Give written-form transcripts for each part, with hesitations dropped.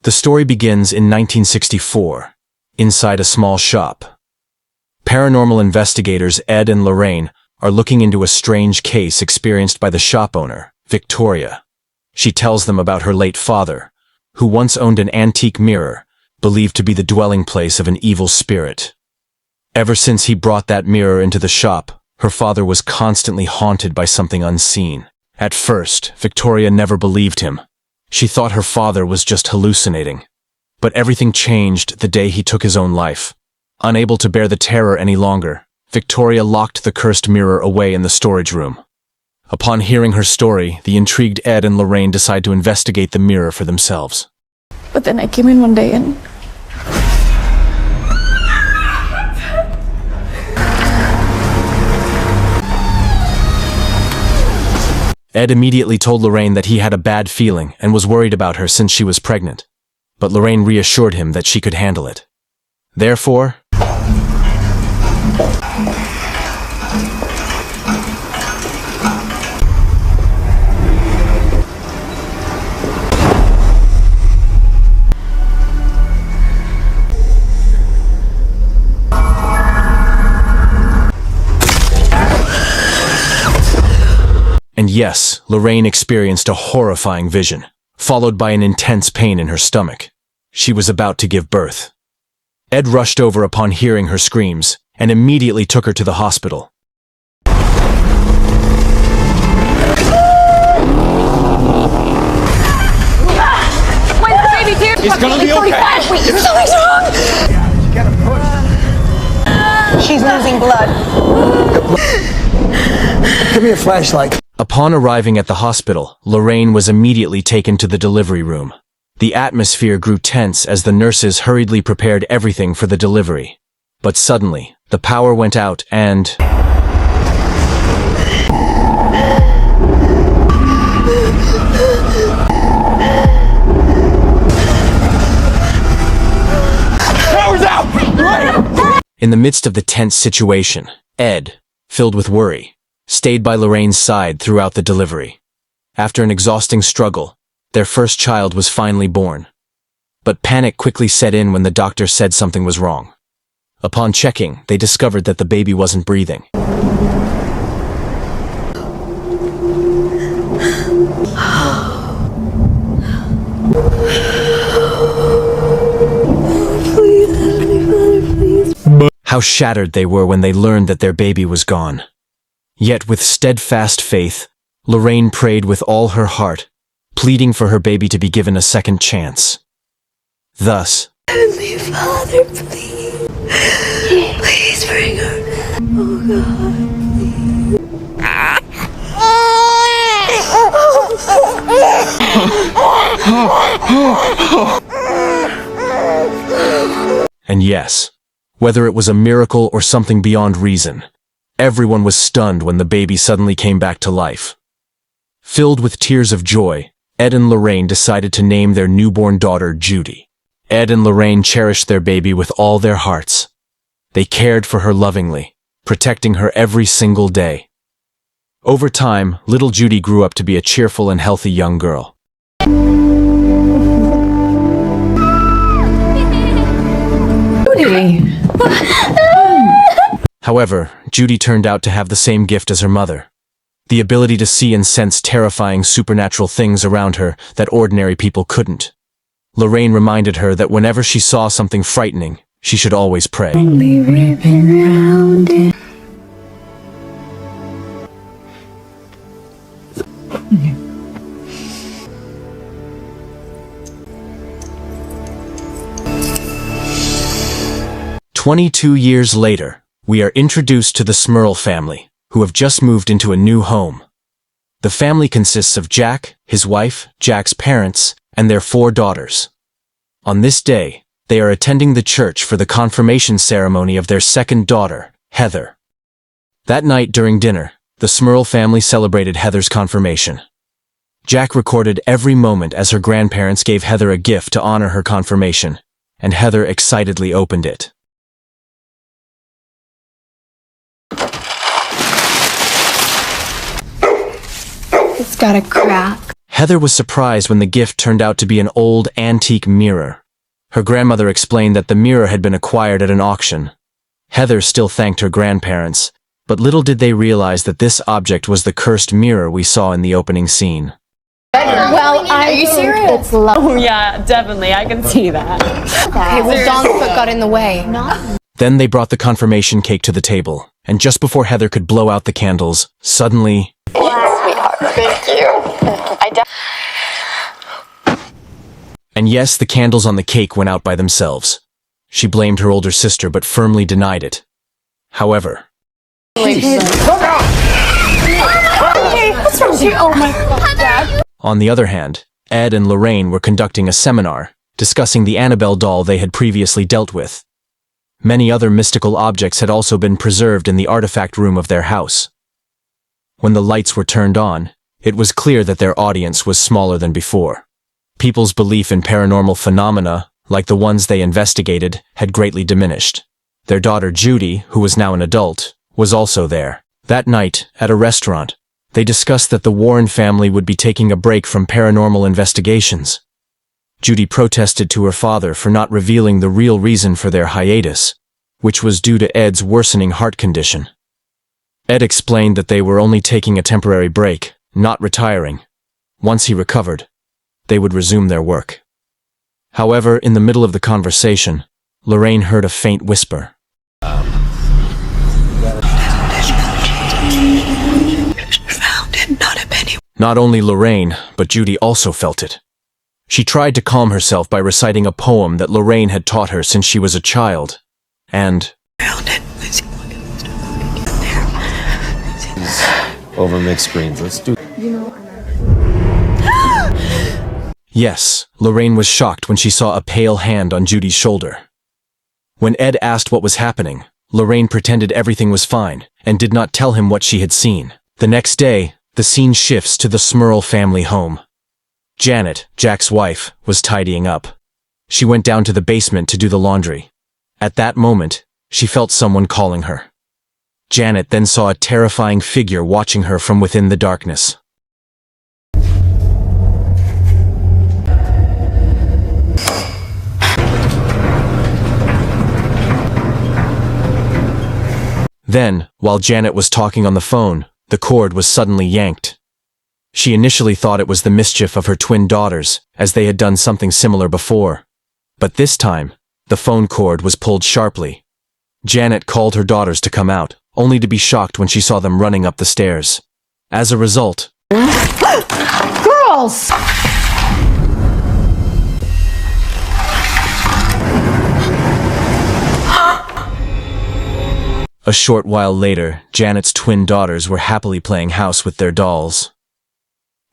The story begins in 1964, inside a small shop. Paranormal investigators Ed and Lorraine are looking into a strange case experienced by the shop owner, Victoria. She tells them about her late father, who once owned an antique mirror, believed to be the dwelling place of an evil spirit. Ever since he brought that mirror into the shop, her father was constantly haunted by something unseen. At first, Victoria never believed him. She thought her father was just hallucinating. But everything changed the day he took his own life. Unable to bear the terror any longer, Victoria locked the cursed mirror away in the storage room. Upon hearing her story, the intrigued Ed and Lorraine decide to investigate the mirror for themselves. But then I came in one day and... Ed immediately told Lorraine that he had a bad feeling and was worried about her since she was pregnant. But Lorraine reassured him that she could handle it. Therefore, and yes, Lorraine experienced a horrifying vision, followed by an intense pain in her stomach. She was about to give birth. Ed rushed over upon hearing her screams and immediately took her to the hospital. Where's the baby, dear? It's gonna be okay. Wait, something's wrong! Yeah, you gotta push. She's losing blood. Give me a flashlight. Upon arriving at the hospital, Lorraine was immediately taken to the delivery room. The atmosphere grew tense as the nurses hurriedly prepared everything for the delivery. But suddenly, the power went out and... Power's out! Right. In the midst of the tense situation, Ed, filled with worry, stayed by Lorraine's side throughout the delivery. After an exhausting struggle, their first child was finally born. But panic quickly set in when the doctor said something was wrong. Upon checking, they discovered that the baby wasn't breathing. How shattered they were when they learned that their baby was gone. Yet with steadfast faith, Lorraine prayed with all her heart, pleading for her baby to be given a second chance. Thus, Heavenly Father, please. Please bring her back. Oh God, please. and yes, whether it was a miracle or something beyond reason, everyone was stunned when the baby suddenly came back to life. Filled with tears of joy, Ed and Lorraine decided to name their newborn daughter Judy. Ed and Lorraine cherished their baby with all their hearts. They cared for her lovingly, protecting her every single day. Over time, little Judy grew up to be a cheerful and healthy young girl. Judy! However, Judy turned out to have the same gift as her mother. The ability to see and sense terrifying supernatural things around her that ordinary people couldn't. Lorraine reminded her that whenever she saw something frightening, she should always pray. Only ribbon round it. "22 years later, we are introduced to the Smurl family, who have just moved into a new home. The family consists of Jack, his wife, Jack's parents, and their 4 daughters. On this day, they are attending the church for the confirmation ceremony of their second daughter, Heather. That night during dinner, the Smurl family celebrated Heather's confirmation. Jack recorded every moment as her grandparents gave Heather a gift to honor her confirmation, and Heather excitedly opened it. It's got a crack. Heather was surprised when the gift turned out to be an old, antique mirror. Her grandmother explained that the mirror had been acquired at an auction. Heather still thanked her grandparents, but little did they realize that this object was the cursed mirror we saw in the opening scene. Well, are you serious? It's low. Oh yeah, definitely, I can see that. Okay, well, Dawn's foot got in the way. Then they brought the confirmation cake to the table, and just before Heather could blow out the candles, suddenly... Thank you. And yes, the candles on the cake went out by themselves. She blamed her older sister but firmly denied it. However... What's wrong with you? Oh my God, Dad. On the other hand, Ed and Lorraine were conducting a seminar, discussing the Annabelle doll they had previously dealt with. Many other mystical objects had also been preserved in the artifact room of their house. When the lights were turned on, it was clear that their audience was smaller than before. People's belief in paranormal phenomena, like the ones they investigated, had greatly diminished. Their daughter Judy, who was now an adult, was also there. That night, at a restaurant, they discussed that the Warren family would be taking a break from paranormal investigations. Judy protested to her father for not revealing the real reason for their hiatus, which was due to Ed's worsening heart condition. Ed explained that they were only taking a temporary break, not retiring. Once he recovered, they would resume their work. However, in the middle of the conversation, Lorraine heard a faint whisper. Not only Lorraine, but Judy also felt it. She tried to calm herself by reciting a poem that Lorraine had taught her since she was a child, and... Over mixed screens. Let's do... Yes, Lorraine was shocked when she saw a pale hand on Judy's shoulder. When Ed asked what was happening, Lorraine pretended everything was fine and did not tell him what she had seen. The next day, the scene shifts to the Smurl family home. Janet, Jack's wife, was tidying up. She went down to the basement to do the laundry. At that moment, she felt someone calling her. Janet then saw a terrifying figure watching her from within the darkness. Then, while Janet was talking on the phone, the cord was suddenly yanked. She initially thought it was the mischief of her twin daughters, as they had done something similar before. But this time, the phone cord was pulled sharply. Janet called her daughters to come out, only to be shocked when she saw them running up the stairs. As a result... Girls! A short while later, Janet's twin daughters were happily playing house with their dolls.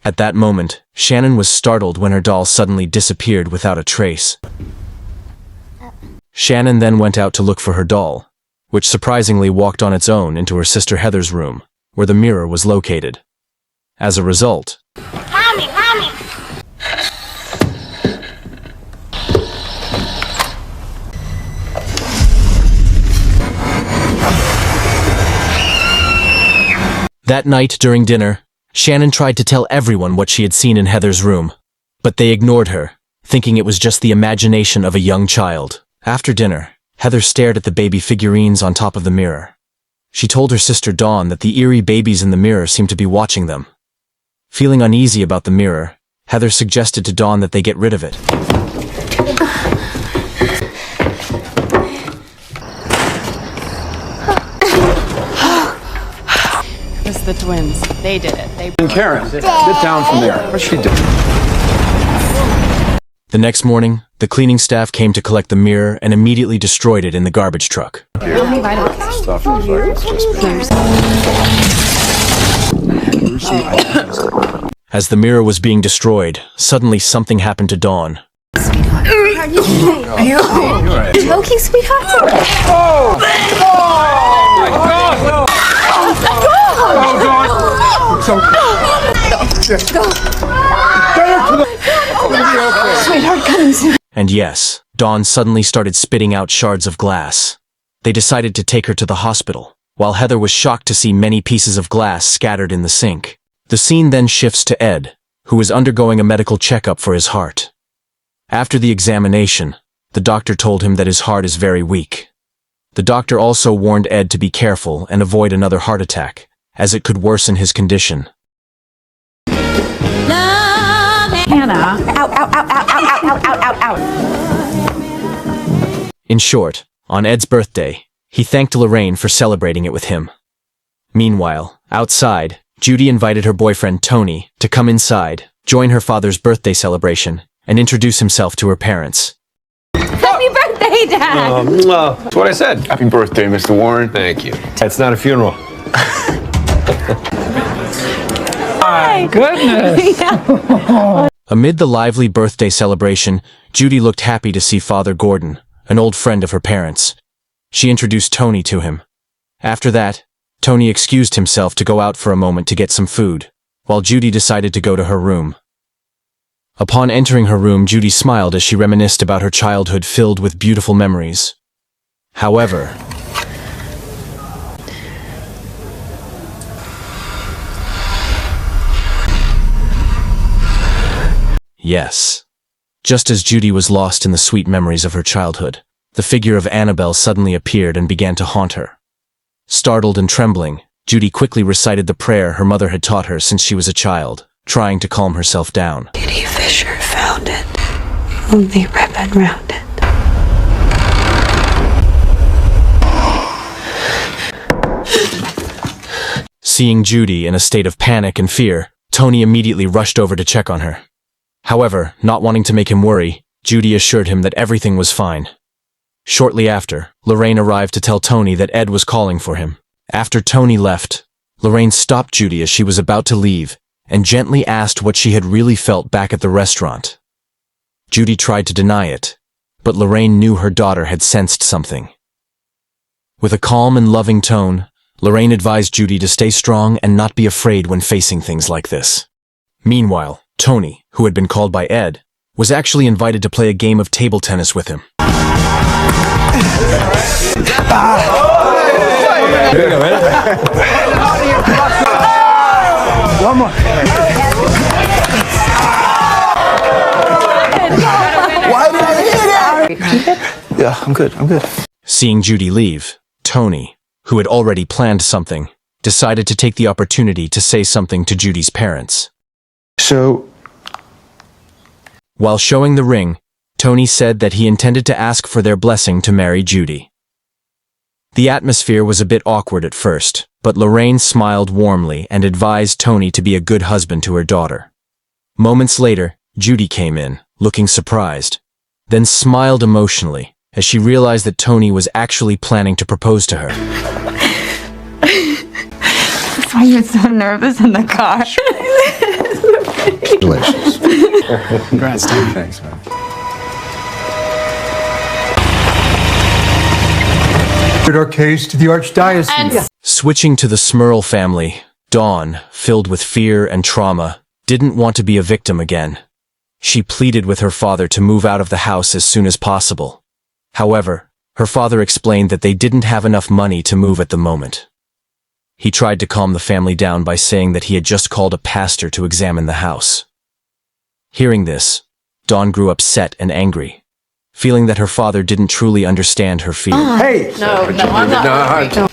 At that moment, Shannon was startled when her doll suddenly disappeared without a trace. Shannon then went out to look for her doll, which surprisingly walked on its own into her sister Heather's room, where the mirror was located. As a result... Mommy! That night during dinner, Shannon tried to tell everyone what she had seen in Heather's room, but they ignored her, thinking it was just the imagination of a young child. After dinner, Heather stared at the baby figurines on top of the mirror. She told her sister Dawn that the eerie babies in the mirror seemed to be watching them. Feeling uneasy about the mirror, Heather suggested to Dawn that they get rid of it. It's the twins. They did it. They... And Karen, sit down from there. What's she doing? The next morning, the cleaning staff came to collect the mirror and immediately destroyed it in the garbage truck. Stuff looks like it's just As the mirror was being destroyed, suddenly something happened to Dawn. Are you okay, sweetheart? Sweetheart, come soon. And yes, Dawn suddenly started spitting out shards of glass. They decided to take her to the hospital, while Heather was shocked to see many pieces of glass scattered in the sink. The scene then shifts to Ed, who was undergoing a medical checkup for his heart. After the examination, the doctor told him that his heart is very weak. The doctor also warned Ed to be careful and avoid another heart attack, as it could worsen his condition. Hannah. In short, on Ed's birthday, he thanked Lorraine for celebrating it with him. Meanwhile, outside, Judy invited her boyfriend Tony to come inside, join her father's birthday celebration, and introduce himself to her parents. Happy birthday, Dad! That's what I said. Happy birthday, Mr. Warren. Thank you. It's not a funeral. My goodness! Amid the lively birthday celebration, Judy looked happy to see Father Gordon, an old friend of her parents. She introduced Tony to him. After that, Tony excused himself to go out for a moment to get some food, while Judy decided to go to her room. Upon entering her room, Judy smiled as she reminisced about her childhood filled with beautiful memories. However, yes, just as Judy was lost in the sweet memories of her childhood, the figure of Annabelle suddenly appeared and began to haunt her. Startled and trembling, Judy quickly recited the prayer her mother had taught her since she was a child, trying to calm herself down. Judy Fisher found it. Only ribbon round it. Seeing Judy in a state of panic and fear, Tony immediately rushed over to check on her. However, not wanting to make him worry, Judy assured him that everything was fine. Shortly after, Lorraine arrived to tell Tony that Ed was calling for him. After Tony left, Lorraine stopped Judy as she was about to leave and gently asked what she had really felt back at the restaurant. Judy tried to deny it, but Lorraine knew her daughter had sensed something. With a calm and loving tone, Lorraine advised Judy to stay strong and not be afraid when facing things like this. Meanwhile, Tony, who had been called by Ed, was actually invited to play a game of table tennis with him. One more. Why did I hit it? Yeah, I'm good. Seeing Judy leave, Tony, who had already planned something, decided to take the opportunity to say something to Judy's parents. While showing the ring, Tony said that he intended to ask for their blessing to marry Judy. The atmosphere was a bit awkward at first, but Lorraine smiled warmly and advised Tony to be a good husband to her daughter. Moments later, Judy came in, looking surprised, then smiled emotionally as she realized that Tony was actually planning to propose to her. That's why you're so nervous in the car. Congratulations. Congrats, Tom. Thanks, man. Our case to the Archdiocese. Switching to the Smurl family, Dawn, filled with fear and trauma, didn't want to be a victim again. She pleaded with her father to move out of the house as soon as possible. However, her father explained that they didn't have enough money to move at the moment. He tried to calm the family down by saying that he had just called a pastor to examine the house. Hearing this, Dawn grew upset and angry, feeling that her father didn't truly understand her fear. Hey! No, I'm not.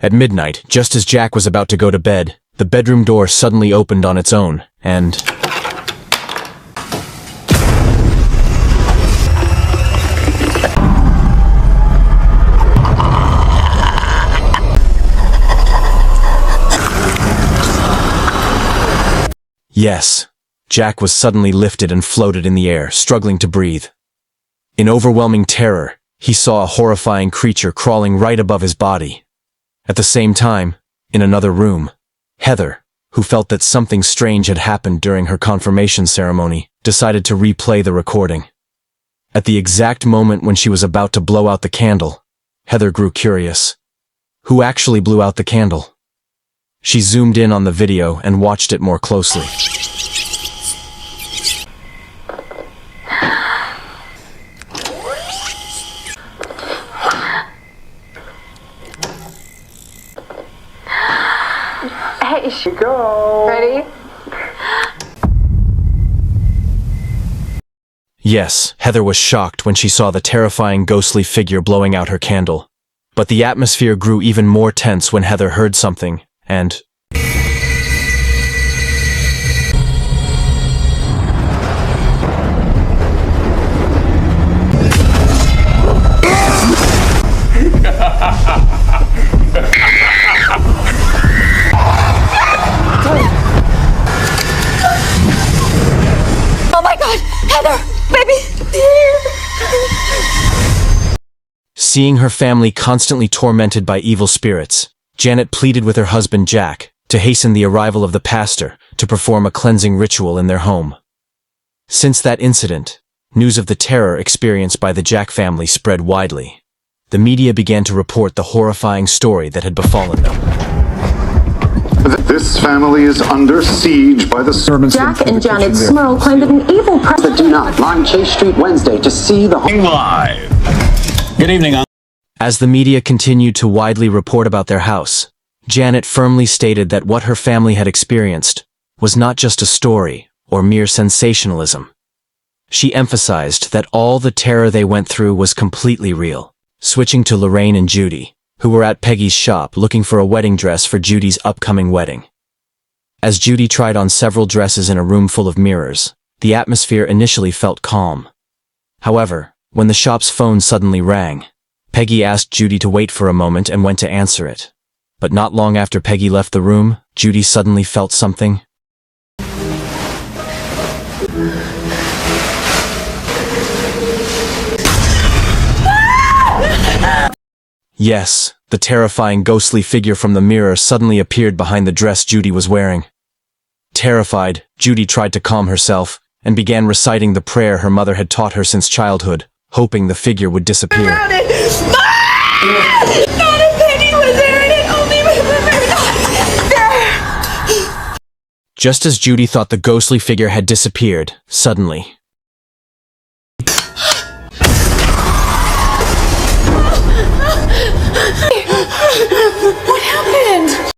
At midnight, just as Jack was about to go to bed, the bedroom door suddenly opened on its own, and... Yes, Jack was suddenly lifted and floated in the air, struggling to breathe. In overwhelming terror, he saw a horrifying creature crawling right above his body. At the same time, in another room, Heather, who felt that something strange had happened during her confirmation ceremony, decided to replay the recording. At the exact moment when she was about to blow out the candle, Heather grew curious. Who actually blew out the candle? She zoomed in on the video and watched it more closely. gosh. Here we go. Ready? Yes, Heather was shocked when she saw the terrifying ghostly figure blowing out her candle. But the atmosphere grew even more tense when Heather heard something, and... Oh my God, Heather, baby. Seeing her family constantly tormented by evil spirits, Janet pleaded with her husband Jack to hasten the arrival of the pastor to perform a cleansing ritual in their home. Since that incident, news of the terror experienced by the Jack family spread widely. The media began to report the horrifying story that had befallen them. This family is under siege by the servants. Jack and Janet Smurl claim that an evil presence. Do not line Chase Street Wednesday to see the live. Good evening. As the media continued to widely report about their house, Janet firmly stated that what her family had experienced was not just a story or mere sensationalism. She emphasized that all the terror they went through was completely real. Switching to Lorraine and Judy, who were at Peggy's shop looking for a wedding dress for Judy's upcoming wedding. As Judy tried on several dresses in a room full of mirrors, the atmosphere initially felt calm. However, when the shop's phone suddenly rang, Peggy asked Judy to wait for a moment and went to answer it. But not long after Peggy left the room, Judy suddenly felt something. Yes, the terrifying ghostly figure from the mirror suddenly appeared behind the dress Judy was wearing. Terrified, Judy tried to calm herself and began reciting the prayer her mother had taught her since childhood, hoping the figure would disappear. Not a penny was there and it only there. Just as Judy thought the ghostly figure had disappeared, suddenly... What happened?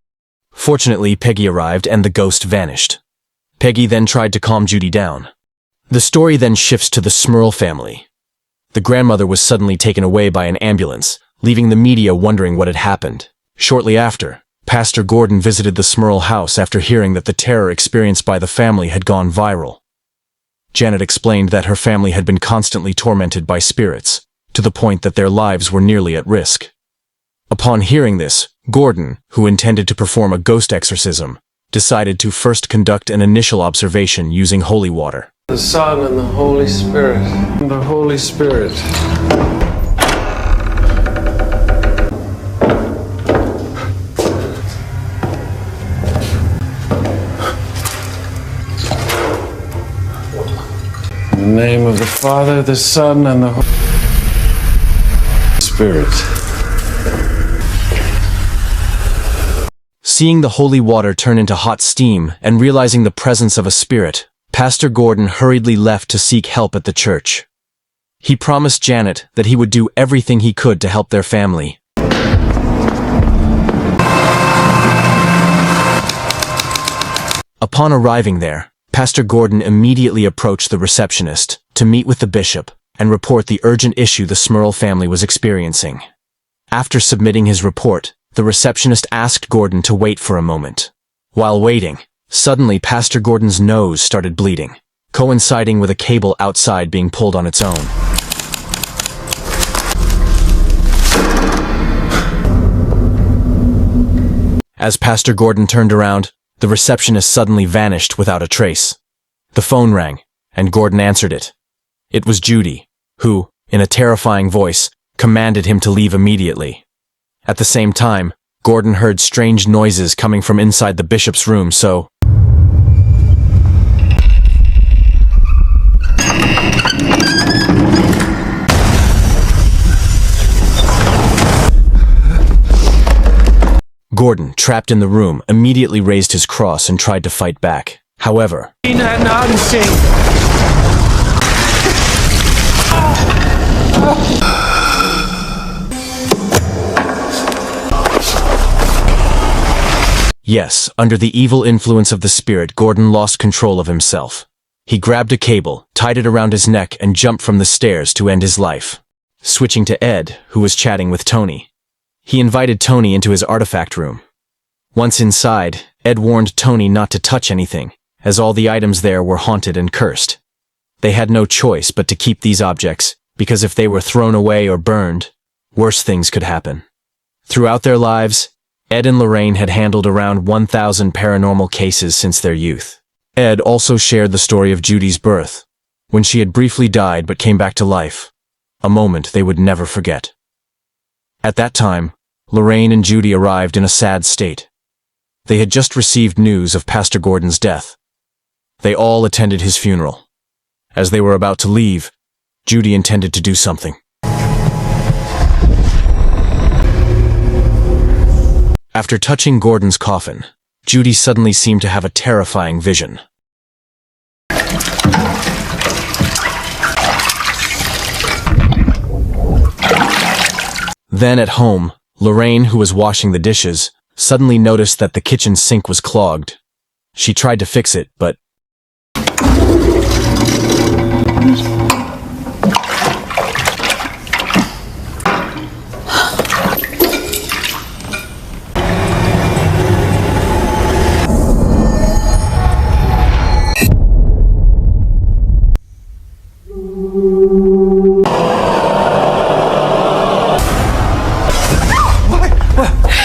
Fortunately, Peggy arrived and the ghost vanished. Peggy then tried to calm Judy down. The story then shifts to the Smurl family. The grandmother was suddenly taken away by an ambulance, leaving the media wondering what had happened. Shortly after, Pastor Gordon visited the Smurl house after hearing that the terror experienced by the family had gone viral. Janet explained that her family had been constantly tormented by spirits, to the point that their lives were nearly at risk. Upon hearing this, Gordon, who intended to perform a ghost exorcism, decided to first conduct an initial observation using holy water. The Son and the Holy Spirit. The Holy Spirit. In the name of the Father, the Son, and the Holy Spirit. Seeing the holy water turn into hot steam and realizing the presence of a spirit, Pastor Gordon hurriedly left to seek help at the church. He promised Janet that he would do everything he could to help their family. Upon arriving there, Pastor Gordon immediately approached the receptionist to meet with the bishop and report the urgent issue the Smurl family was experiencing. After submitting his report, the receptionist asked Gordon to wait for a moment. While waiting, suddenly Pastor Gordon's nose started bleeding, coinciding with a cable outside being pulled on its own. As Pastor Gordon turned around, the receptionist suddenly vanished without a trace. The phone rang, and Gordon answered it. It was Judy, who, in a terrifying voice, commanded him to leave immediately. At the same time, Gordon heard strange noises coming from inside the bishop's room, so... Gordon, trapped in the room, immediately raised his cross and tried to fight back. However... Yes, under the evil influence of the spirit, Gordon lost control of himself. He grabbed a cable, tied it around his neck, and jumped from the stairs to end his life. Switching to Ed, who was chatting with Tony. He invited Tony into his artifact room. Once inside, Ed warned Tony not to touch anything, as all the items there were haunted and cursed. They had no choice but to keep these objects, because if they were thrown away or burned, worse things could happen. Throughout their lives, Ed and Lorraine had handled around 1,000 paranormal cases since their youth. Ed also shared the story of Judy's birth, when she had briefly died but came back to life, a moment they would never forget. At that time, Lorraine and Judy arrived in a sad state. They had just received news of Pastor Gordon's death. They all attended his funeral. As they were about to leave, Judy intended to do something. After touching Gordon's coffin, Judy suddenly seemed to have a terrifying vision. Then at home, Lorraine, who was washing the dishes, suddenly noticed that the kitchen sink was clogged. She tried to fix it, but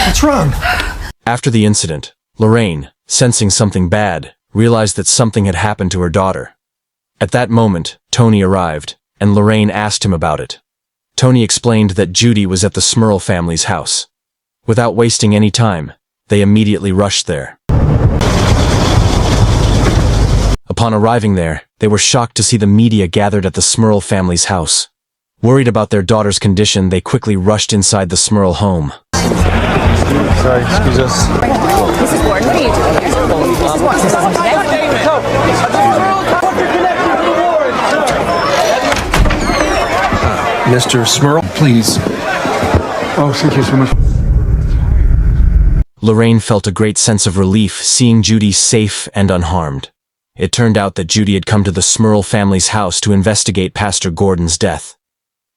What's wrong? after the incident, Lorraine, sensing something bad, realized that something had happened to her daughter. At that moment, Tony arrived, and Lorraine asked him about it. Tony explained that Judy was at the Smurl family's house. Without wasting any time, they immediately rushed there. Upon arriving there, they were shocked to see the media gathered at the Smurl family's house. Worried about their daughter's condition, they quickly rushed inside the Smurl home. Sorry, excuse us. Mrs. Gordon, what are you doing here? Mrs. Gordon, this isn't Mr. Smurl, please. Oh, thank you so much. Lorraine felt a great sense of relief seeing Judy safe and unharmed. It turned out that Judy had come to the Smurl family's house to investigate Pastor Gordon's death.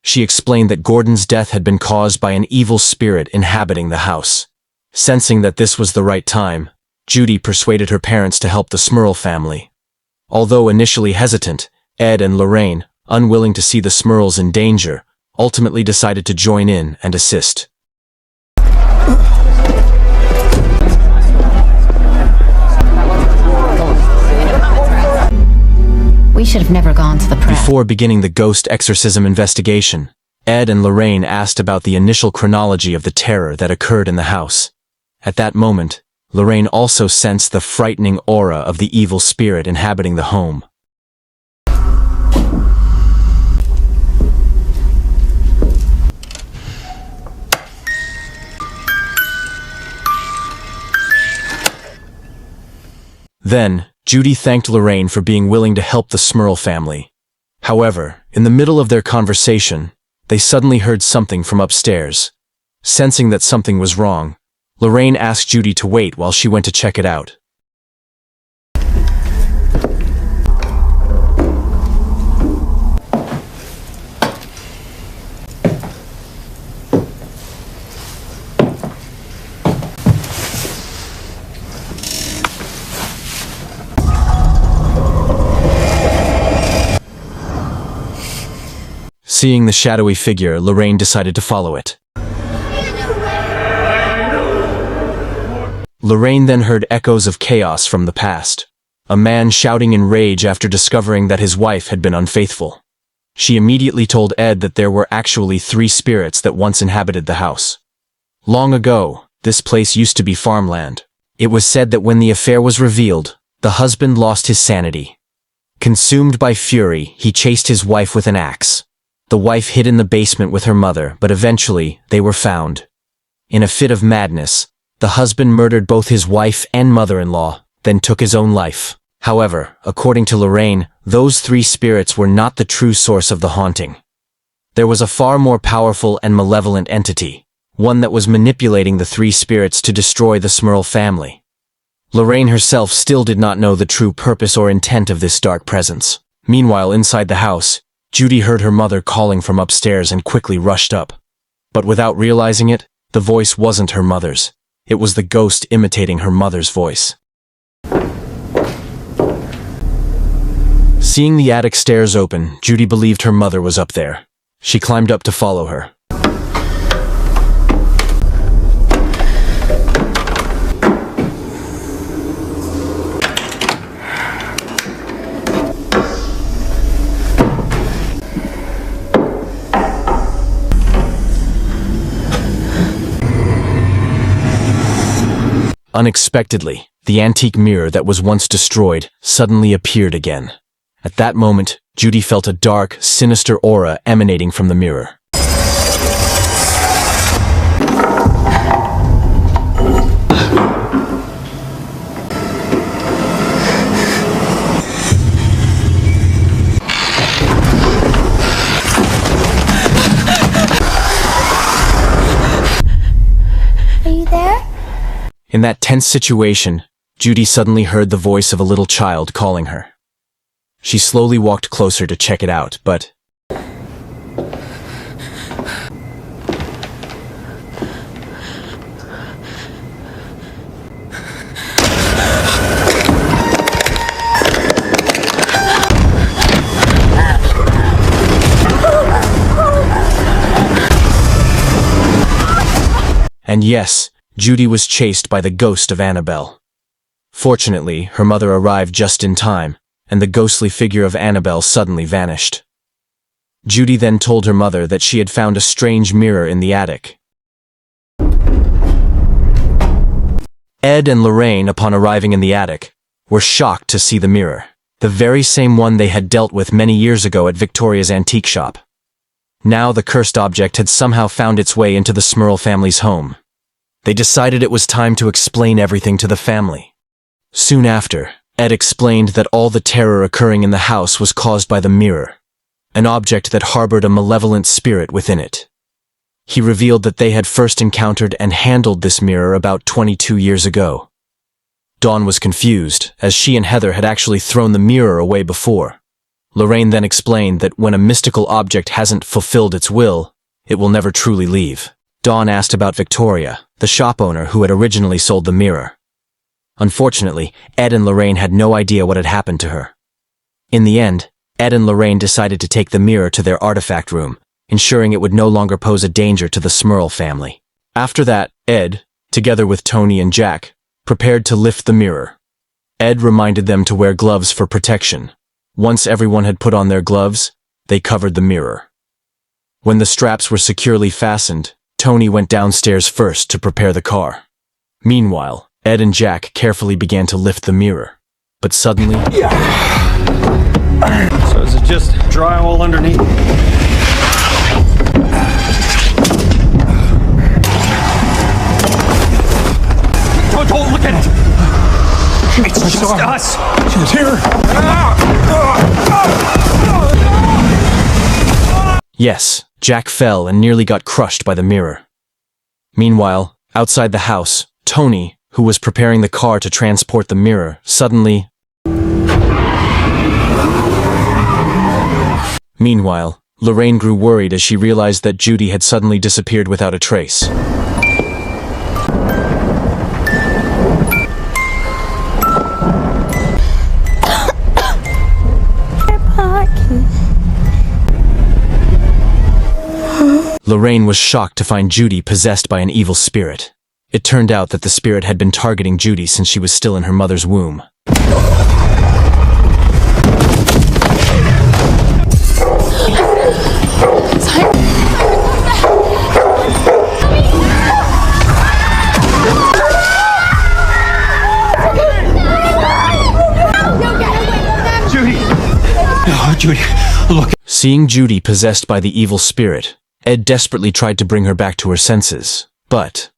She explained that Gordon's death had been caused by an evil spirit inhabiting the house. Sensing that this was the right time, Judy persuaded her parents to help the Smurl family. Although initially hesitant, Ed and Lorraine, unwilling to see the Smurls in danger, ultimately decided to join in and assist. We should have never gone to the press. Before beginning the ghost exorcism investigation, Ed and Lorraine asked about the initial chronology of the terror that occurred in the house. At that moment, Lorraine also sensed the frightening aura of the evil spirit inhabiting the home. Then, Judy thanked Lorraine for being willing to help the Smurl family. However, in the middle of their conversation, they suddenly heard something from upstairs. Sensing that something was wrong, Lorraine asked Judy to wait while she went to check it out. Seeing the shadowy figure, Lorraine decided to follow it. Lorraine then heard echoes of chaos from the past. A man shouting in rage after discovering that his wife had been unfaithful. She immediately told Ed that there were actually 3 spirits that once inhabited the house. Long ago, this place used to be farmland. It was said that when the affair was revealed, the husband lost his sanity. Consumed by fury, he chased his wife with an axe. The wife hid in the basement with her mother, but eventually they were found. In a fit of madness, the husband murdered both his wife and mother-in-law, then took his own life. However, according to Lorraine, those 3 spirits were not the true source of the haunting. There was a far more powerful and malevolent entity, one that was manipulating the 3 spirits to destroy the Smurl family. Lorraine herself still did not know the true purpose or intent of this dark presence. Meanwhile, inside the house, Judy heard her mother calling from upstairs and quickly rushed up. But without realizing it, the voice wasn't her mother's. It was the ghost imitating her mother's voice. Seeing the attic stairs open, Judy believed her mother was up there. She climbed up to follow her. Unexpectedly, the antique mirror that was once destroyed suddenly appeared again. At that moment, Judy felt a dark, sinister aura emanating from the mirror. Are you there? In that tense situation, Judy suddenly heard the voice of a little child calling her. She slowly walked closer to check it out, but... And yes, Judy was chased by the ghost of Annabelle. Fortunately, her mother arrived just in time, and the ghostly figure of Annabelle suddenly vanished. Judy then told her mother that she had found a strange mirror in the attic. Ed and Lorraine, upon arriving in the attic, were shocked to see the mirror, the very same one they had dealt with many years ago at Victoria's antique shop. Now the cursed object had somehow found its way into the Smurl family's home. They decided it was time to explain everything to the family. Soon after, Ed explained that all the terror occurring in the house was caused by the mirror, an object that harbored a malevolent spirit within it. He revealed that they had first encountered and handled this mirror about 22 years ago. Dawn was confused, as she and Heather had actually thrown the mirror away before. Lorraine then explained that when a mystical object hasn't fulfilled its will, it will never truly leave. Dawn asked about Victoria, the shop owner who had originally sold the mirror. Unfortunately, Ed and Lorraine had no idea what had happened to her. In the end, Ed and Lorraine decided to take the mirror to their artifact room, ensuring it would no longer pose a danger to the Smurl family. After that, Ed, together with Tony and Jack, prepared to lift the mirror. Ed reminded them to wear gloves for protection. Once everyone had put on their gloves, they covered the mirror. When the straps were securely fastened, Tony went downstairs first to prepare the car. Meanwhile, Ed and Jack carefully began to lift the mirror. But suddenly... So is it just drywall underneath? Don't look at it! It's just us! She's here! Yes, Jack fell and nearly got crushed by the mirror. Meanwhile, outside the house, Tony, who was preparing the car to transport the mirror, suddenly... Meanwhile, Lorraine grew worried as she realized that Judy had suddenly disappeared without a trace. Lorraine was shocked to find Judy possessed by an evil spirit. It turned out that the spirit had been targeting Judy since she was still in her mother's womb. Judy! Oh, Judy, look. Seeing Judy possessed by the evil spirit, Ed desperately tried to bring her back to her senses, but...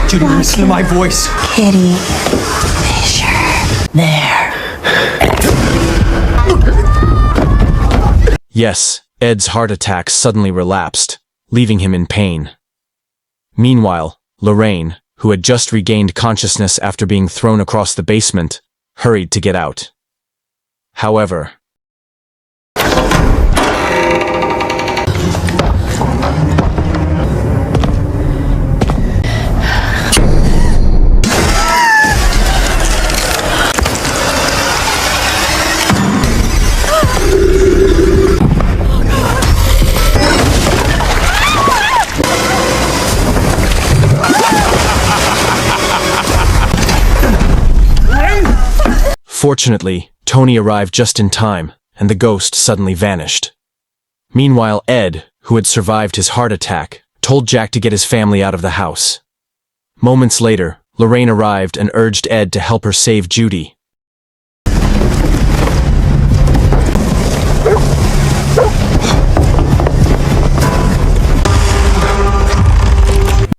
Judy, listen to my voice. Kitty, Fisher, there. Yes, Ed's heart attack suddenly relapsed, leaving him in pain. Meanwhile, Lorraine, who had just regained consciousness after being thrown across the basement, hurried to get out. However, fortunately, Tony arrived just in time, and the ghost suddenly vanished. Meanwhile, Ed, who had survived his heart attack, told Jack to get his family out of the house. Moments later, Lorraine arrived and urged Ed to help her save Judy.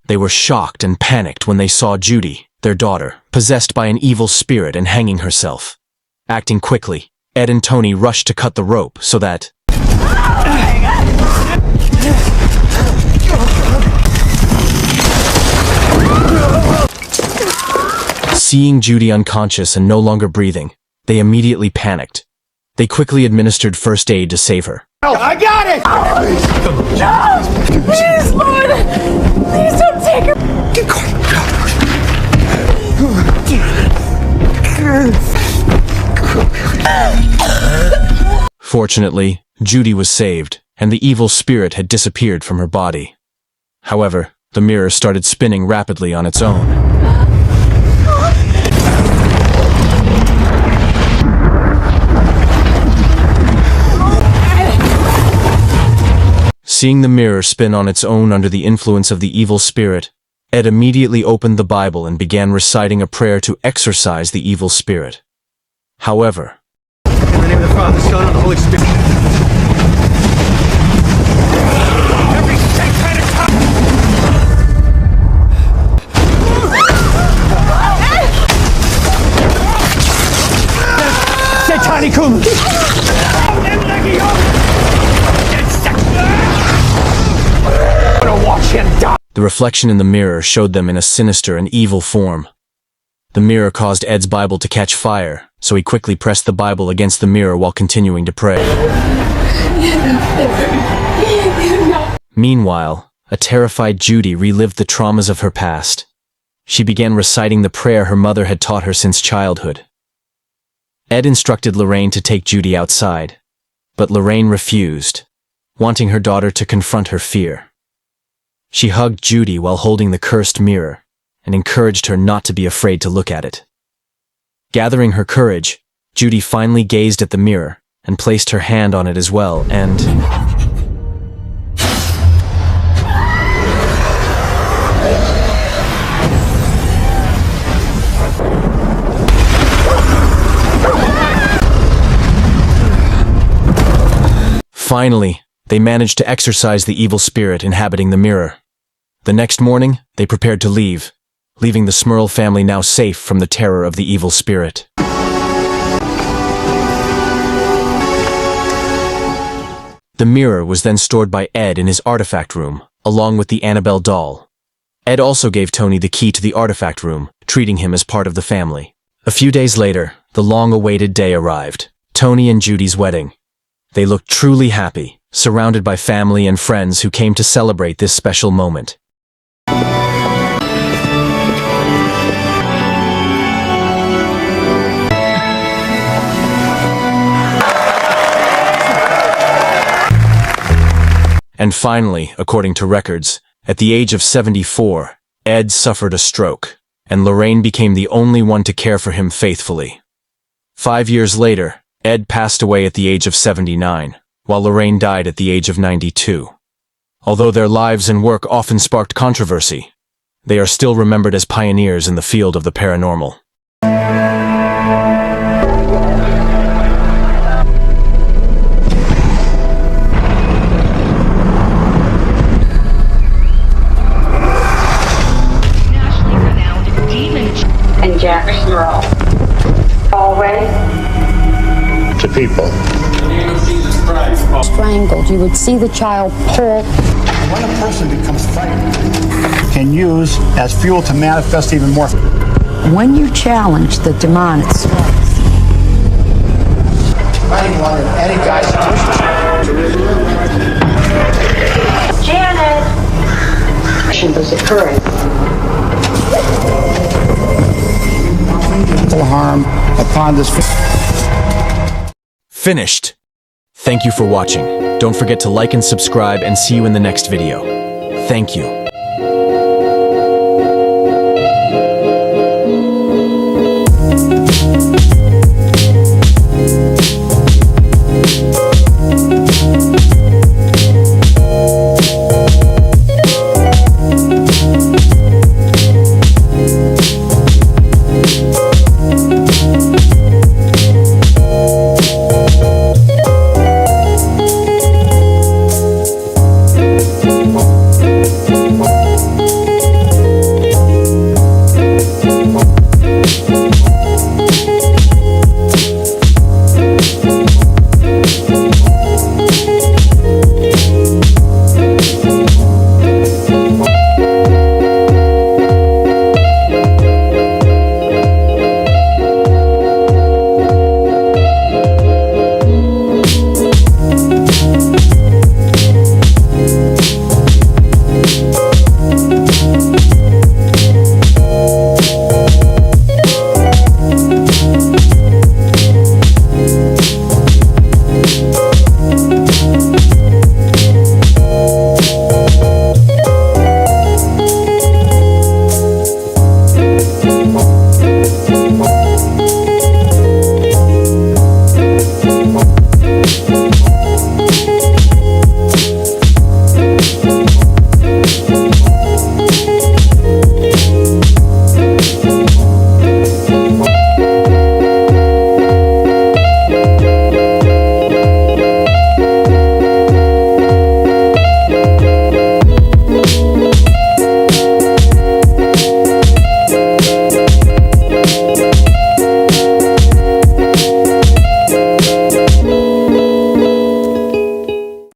They were shocked and panicked when they saw Judy, their daughter, possessed by an evil spirit and hanging herself. Acting quickly, Ed and Tony rushed to cut the rope so that... Seeing Judy unconscious and no longer breathing, they immediately panicked. They quickly administered first aid to save her. I got it! No! Please, Lord! Please don't take her! Fortunately, Judy was saved, and the evil spirit had disappeared from her body. However, the mirror started spinning rapidly on its own. Seeing the mirror spin on its own under the influence of the evil spirit, Ed immediately opened the Bible and began reciting a prayer to exorcise the evil spirit. However, in the name of the Father, Son, and the Holy Spirit. Every satanic Satanicum! I'm gonna watch him die! the reflection in the mirror showed them in a sinister and evil form. The mirror caused Ed's Bible to catch fire, so he quickly pressed the Bible against the mirror while continuing to pray. Meanwhile, a terrified Judy relived the traumas of her past. She began reciting the prayer her mother had taught her since childhood. Ed instructed Lorraine to take Judy outside, but Lorraine refused, wanting her daughter to confront her fear. She hugged Judy while holding the cursed mirror, and encouraged her not to be afraid to look at it. Gathering her courage, Judy finally gazed at the mirror and placed her hand on it as well, and... Finally, they managed to exorcise the evil spirit inhabiting the mirror. The next morning, they prepared to leave, leaving the Smurl family now safe from the terror of the evil spirit. The mirror was then stored by Ed in his artifact room, along with the Annabelle doll. Ed also gave Tony the key to the artifact room, treating him as part of the family. A few days later, the long-awaited day arrived, Tony and Judy's wedding. They looked truly happy, surrounded by family and friends who came to celebrate this special moment. And finally, according to records, at the age of 74, Ed suffered a stroke, and Lorraine became the only one to care for him faithfully. 5 years later, Ed passed away at the age of 79, while Lorraine died at the age of 92. Although their lives and work often sparked controversy, they are still remembered as pioneers in the field of the paranormal. Nationally renowned demon and Jack Smurl. Always to people. strangled. You would see the child pull. When a person becomes frightened, can use as fuel to manifest even more. When you challenge the demonic Fighting one of any guy's Janet! Action was occurring. harm upon this. Finished. Thank you for watching. Don't forget to like and subscribe and see you in the next video. Thank you.